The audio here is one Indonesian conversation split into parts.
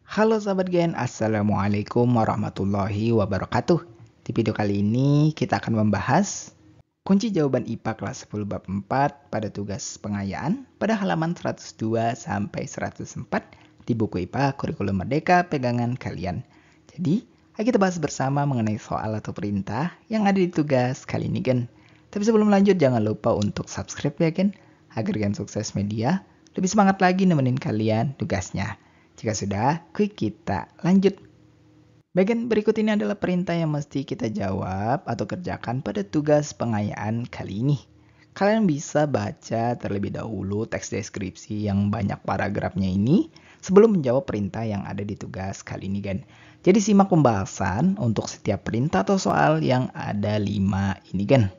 Halo sahabat Gen, Assalamualaikum warahmatullahi wabarakatuh. Di video kali ini kita akan membahas kunci jawaban IPA kelas 10 bab 4 pada tugas pengayaan pada halaman 102 sampai 104 di buku IPA Kurikulum Merdeka pegangan kalian. Jadi, ayo kita bahas bersama mengenai soal atau perintah yang ada di tugas kali ini Gen. Tapi sebelum lanjut jangan lupa untuk subscribe ya Gen, agar Gen Sukses Media lebih semangat lagi nemenin kalian tugasnya. Jika sudah, klik kita lanjut. Bagian berikut ini adalah perintah yang mesti kita jawab atau kerjakan pada tugas pengayaan kali ini. Kalian bisa baca terlebih dahulu teks deskripsi yang banyak paragrafnya ini sebelum menjawab perintah yang ada di tugas kali ini, Gen. Jadi simak pembahasan untuk setiap perintah atau soal yang ada 5 ini, Gen.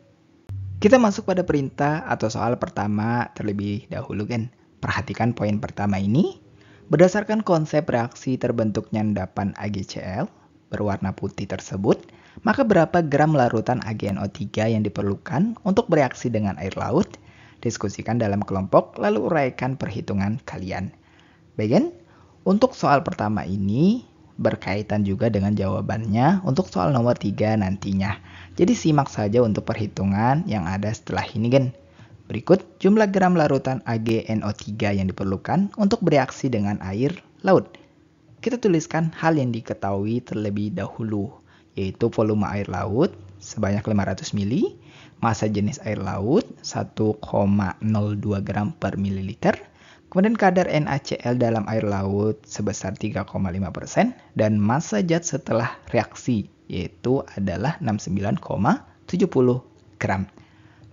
Kita masuk pada perintah atau soal pertama terlebih dahulu, Gen. Perhatikan poin pertama ini. Berdasarkan konsep reaksi terbentuknya endapan AgCl berwarna putih tersebut, maka berapa gram larutan AgNO3 yang diperlukan untuk bereaksi dengan air laut? Diskusikan dalam kelompok lalu uraikan perhitungan kalian. Bagian untuk soal pertama ini berkaitan juga dengan jawabannya untuk soal nomor 3 nantinya. Jadi simak saja untuk perhitungan yang ada setelah ini, Gen. Berikut jumlah gram larutan AgNO3 yang diperlukan untuk bereaksi dengan air laut. Kita tuliskan hal yang diketahui terlebih dahulu, yaitu volume air laut sebanyak 500 ml, massa jenis air laut 1,02 gram per mililiter, kemudian kadar NaCl dalam air laut sebesar 3,5%, dan massa zat setelah reaksi, yaitu adalah 69,70 gram.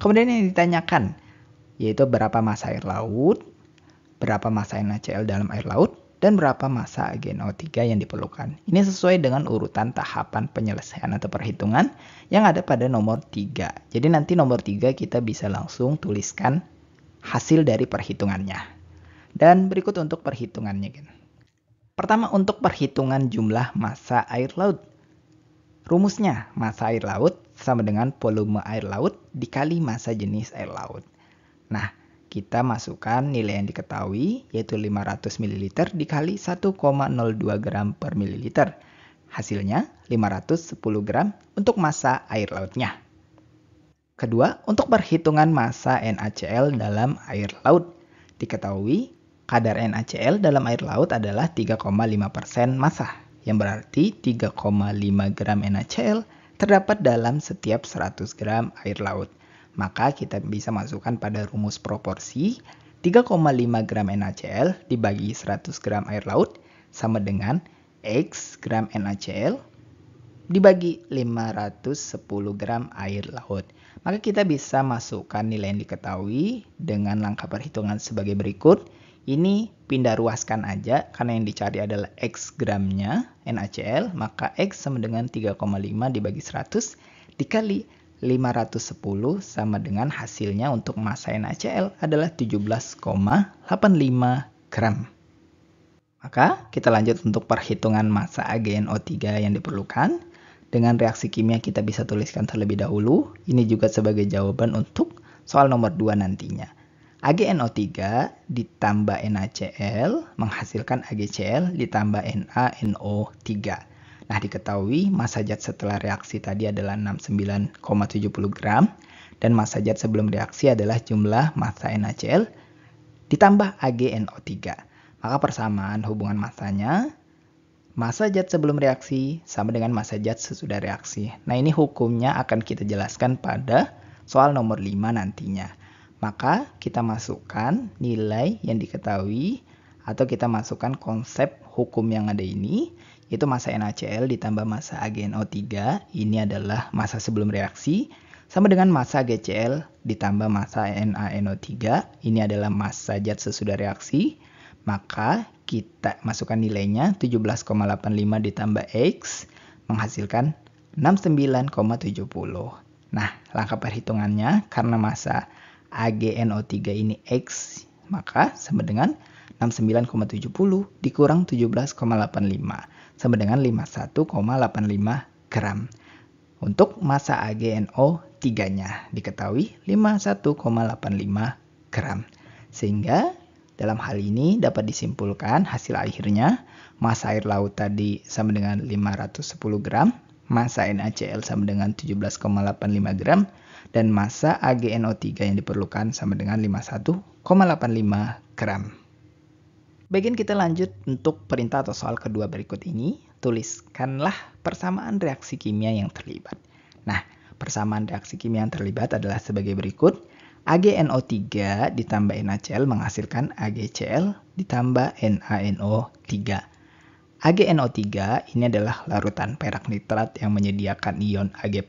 Kemudian yang ditanyakan, yaitu berapa massa air laut, berapa massa NaCl dalam air laut, dan berapa massa AgNO3 yang diperlukan. Ini sesuai dengan urutan tahapan penyelesaian atau perhitungan yang ada pada nomor 3. Jadi nanti nomor 3 kita bisa langsung tuliskan hasil dari perhitungannya. Dan berikut untuk perhitungannya. Pertama untuk perhitungan jumlah massa air laut. Rumusnya, massa air laut sama dengan volume air laut dikali massa jenis air laut. Nah, kita masukkan nilai yang diketahui, yaitu 500 ml dikali 1,02 gram per mililiter. Hasilnya 510 gram untuk massa air lautnya. Kedua, untuk perhitungan massa NaCl dalam air laut. Diketahui, kadar NaCl dalam air laut adalah 3,5% massa, yang berarti 3,5 gram NaCl terdapat dalam setiap 100 gram air laut. Maka kita bisa masukkan pada rumus proporsi 3,5 gram NaCl dibagi 100 gram air laut sama dengan X gram NaCl dibagi 510 gram air laut. Maka kita bisa masukkan nilai yang diketahui dengan langkah perhitungan sebagai berikut. Ini pindah ruaskan aja karena yang dicari adalah X gramnya NaCl, maka X sama dengan 3,5 dibagi 100 dikali 510 sama dengan hasilnya untuk massa NaCl adalah 17,85 gram. Maka kita lanjut untuk perhitungan massa AgNO3 yang diperlukan. Dengan reaksi kimia kita bisa tuliskan terlebih dahulu. Ini juga sebagai jawaban untuk soal nomor 2 nantinya. AgNO3 ditambah NaCl menghasilkan AgCl ditambah NaNO3. Nah, diketahui massa zat setelah reaksi tadi adalah 69,70 gram dan massa zat sebelum reaksi adalah jumlah massa NaCl ditambah AgNO3. Maka persamaan hubungan massanya, massa zat sebelum reaksi sama dengan massa zat sesudah reaksi. Nah, ini hukumnya akan kita jelaskan pada soal nomor 5 nantinya. Maka kita masukkan nilai yang diketahui atau kita masukkan konsep hukum yang ada ini, yaitu massa NaCl ditambah massa AgNO3, ini adalah massa sebelum reaksi, sama dengan massa AgCl ditambah massa NaNO3, ini adalah massa zat sesudah reaksi. Maka kita masukkan nilainya 17,85 ditambah X menghasilkan 69,70. Nah, langkah perhitungannya karena massa AgNO3 ini X, maka sama dengan 69,70 dikurang 17,85 sama dengan 51,85 gram. Untuk massa AgNO3-nya diketahui 51,85 gram. Sehingga dalam hal ini dapat disimpulkan hasil akhirnya massa air laut tadi sama dengan 510 gram, massa NaCl sama dengan 17,85 gram, dan massa AgNO3 yang diperlukan sama dengan 51,85 gram. Bagian kita lanjut untuk perintah atau soal kedua berikut ini. Tuliskanlah persamaan reaksi kimia yang terlibat. Nah, persamaan reaksi kimia yang terlibat adalah sebagai berikut. AgNO3 ditambah NaCl menghasilkan AgCl ditambah NaNO3. AgNO3 ini adalah larutan perak nitrat yang menyediakan ion Ag+.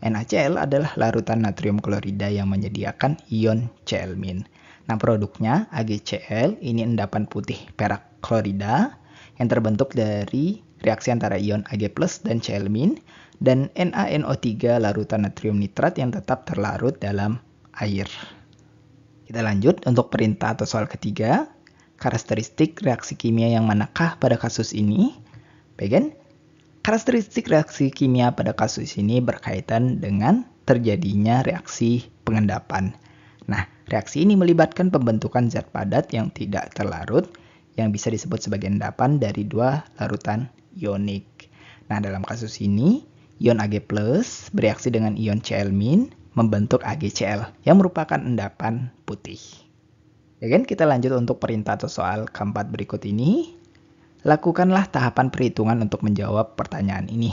NaCl adalah larutan natrium klorida yang menyediakan ion Cl-. Nah, produknya AgCl ini endapan putih perak klorida yang terbentuk dari reaksi antara ion Ag+ dan Cl- dan NaNO3 larutan natrium nitrat yang tetap terlarut dalam air. Kita lanjut untuk perintah atau soal ketiga. Karakteristik reaksi kimia yang manakah pada kasus ini? Bagian karakteristik reaksi kimia pada kasus ini berkaitan dengan terjadinya reaksi pengendapan. Nah, reaksi ini melibatkan pembentukan zat padat yang tidak terlarut yang bisa disebut sebagai endapan dari dua larutan ionik. Nah, dalam kasus ini, ion Ag+ bereaksi dengan ion Cl- membentuk AgCl yang merupakan endapan putih. Ya kan? Kita lanjut untuk perintah atau soal keempat berikut ini. Lakukanlah tahapan perhitungan untuk menjawab pertanyaan ini.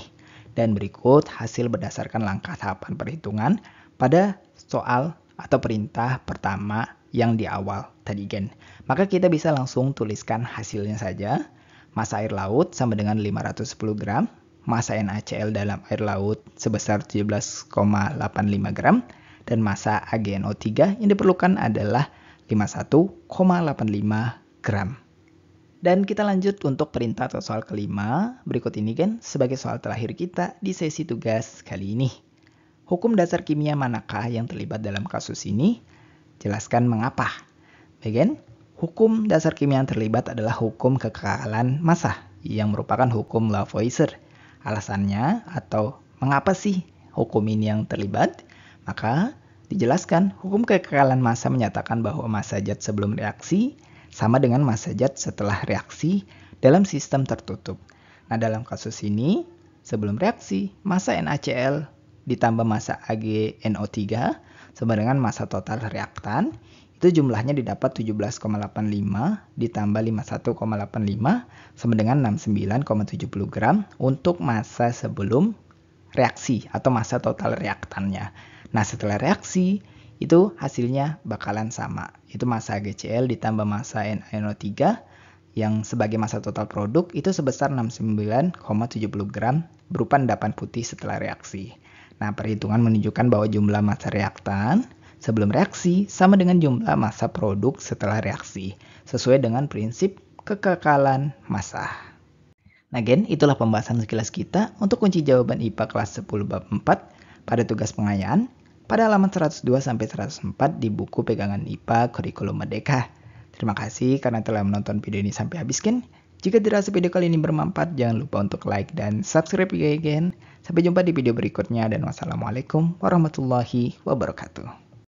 Dan berikut hasil berdasarkan langkah tahapan perhitungan pada soal atau perintah pertama yang di awal tadi kan. Maka kita bisa langsung tuliskan hasilnya saja. Massa air laut sama dengan 510 gram. Massa NaCl dalam air laut sebesar 17,85 gram. Dan massa AgNO3 yang diperlukan adalah 51,85 gram. Dan kita lanjut untuk perintah atau soal kelima. Berikut ini kan sebagai soal terakhir kita di sesi tugas kali ini. Hukum dasar kimia manakah yang terlibat dalam kasus ini? Jelaskan mengapa. Bagian hukum dasar kimia yang terlibat adalah hukum kekekalan massa yang merupakan hukum Lavoisier. Alasannya atau mengapa sih hukum ini yang terlibat? Maka dijelaskan hukum kekekalan massa menyatakan bahwa massa zat sebelum reaksi sama dengan massa zat setelah reaksi dalam sistem tertutup. Nah, dalam kasus ini sebelum reaksi massa NaCl ditambah massa AgNO3 sama dengan massa total reaktan, itu jumlahnya didapat 17,85 ditambah 51,85 sama dengan 69,70 gram untuk massa sebelum reaksi atau massa total reaktannya. Nah, setelah reaksi itu hasilnya bakalan sama. Itu massa AgCl ditambah massa NaNO3 yang sebagai massa total produk itu sebesar 69,70 gram berupa endapan putih setelah reaksi. Nah, perhitungan menunjukkan bahwa jumlah massa reaktan sebelum reaksi sama dengan jumlah massa produk setelah reaksi, sesuai dengan prinsip kekekalan massa. Nah, gen, itulah pembahasan sekilas kita untuk kunci jawaban IPA kelas 10 bab 4 pada tugas pengayaan pada halaman 102-104 di buku pegangan IPA Kurikulum Merdeka. Terima kasih karena telah menonton video ini sampai habis, kan? Jika dirasa video kali ini bermanfaat, jangan lupa untuk like dan subscribe ya, gen. Sampai jumpa di video berikutnya dan wassalamualaikum warahmatullahi wabarakatuh.